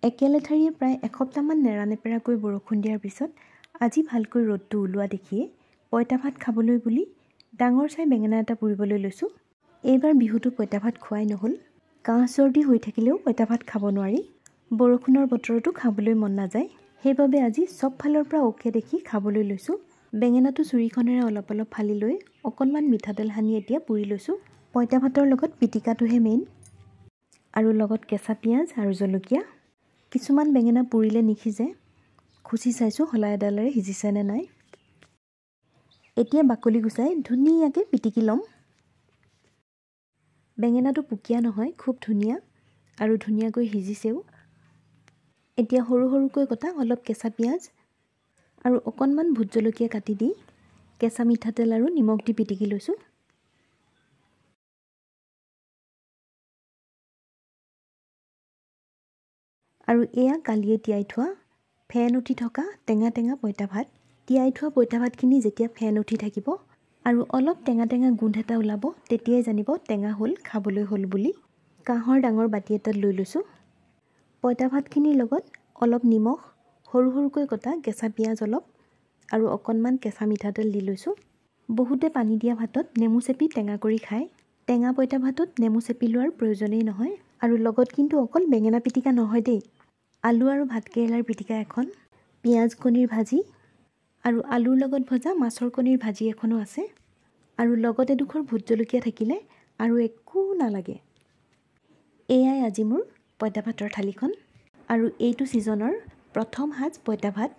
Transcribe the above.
একেলেঠাৰিয়ে প্ৰায় এসপ্তাহমান নেৰানেপেৰাকৈ বৰষুণ দিয়াৰ পিছত আজি ভালকৈ ৰ'দটো ওলোৱা দেখিয়ে পঁইতা ভাত খাবলৈ বুলি ডাঙৰ চাই বেঙেনা এটা পুৰিবলৈ লৈছোঁ। এইবাৰ বিহুতো পঁইতা ভাত খোৱাই নহ'ল। কাহ চৰ্দি হৈ থাকিলেও পঁইতা ভাত খাব নোৱাৰি। বৰষুণৰ বতৰতো খাবলৈ মন নাযায়। সেইবাবে আজি চব ফালৰ পৰা অকে দেখি খাবলৈ লৈছোঁ। বেঙেনাটো চুৰিখনেৰে অলপ অলপ ফালি লৈ অকণমান মিঠাতেল সানি এতিয়া পুৰি লৈছোঁ। পঁইতা ভাতৰ লগত পিটিকাটোহে মেইন, আৰু লগত কেঁচা পিঁয়াজ আৰু জলকীয়া। কিছুমান বেঙেনা পুৰিলে নিসিজে, খুচি চাইছোঁ শলা এডালেৰে সিজিছে নে নাই। এতিয়া বাকলি গুচাই ধুনীয়াকৈ পিটিকি ল'ম। বেঙেনাটো পুকীয়া নহয়, খুব ধুনীয়া আৰু ধুনীয়াকৈ সিজিছেও। এতিয়া সৰু সৰুকৈ কটা অলপ কেঁচা পিঁয়াজ আৰু অকণমান ভোট জলকীয়া কাটি দি কেঁচা মিঠাতেল আৰু নিমখ দি পিটিকি লৈছোঁ। আৰু এয়া কালিয়ে তিয়াই থোৱা ফেন উঠি থকা টেঙা টেঙা পঁইতা ভাত। তিয়াই থোৱা পঁইতা ভাতখিনি যেতিয়া ফেন উঠি থাকিব আৰু অলপ টেঙা টেঙা গোন্ধ এটা ওলাব, তেতিয়াই জানিব টেঙা হ'ল, খাবলৈ হ'ল বুলি। কাঁহৰ ডাঙৰ বাতি এটাত লৈ লৈছোঁ। পঁইতা ভাতখিনিৰ লগত অলপ নিমখ, সৰু সৰুকৈ কটা কেঁচা পিঁয়াজ অলপ আৰু অকণমান কেঁচা মিঠাতেল দি লৈছোঁ। বহুতে পানী দিয়া ভাতত নেমু চেপি টেঙা কৰি খায়। টেঙা পঁইতা ভাতত নেমু চেপি লোৱাৰ প্ৰয়োজনেই নহয়। আৰু লগত কিন্তু অকল বেঙেনা পিটিকা নহয় দেই, আলু আৰু ভাতকেৰেলাৰ পিটিকা এখন, পিঁয়াজ কণীৰ ভাজি আৰু আলুৰ লগত ভজা মাছৰ কণীৰ ভাজি এখনো আছে। আৰু লগত এডোখৰ ভোট জলকীয়া থাকিলে আৰু একো নালাগে। এয়াই আজি মোৰ পঁইতা ভাতৰ থালিখন, আৰু এইটো ছিজনৰ প্ৰথম সাজ পঁইতা ভাত।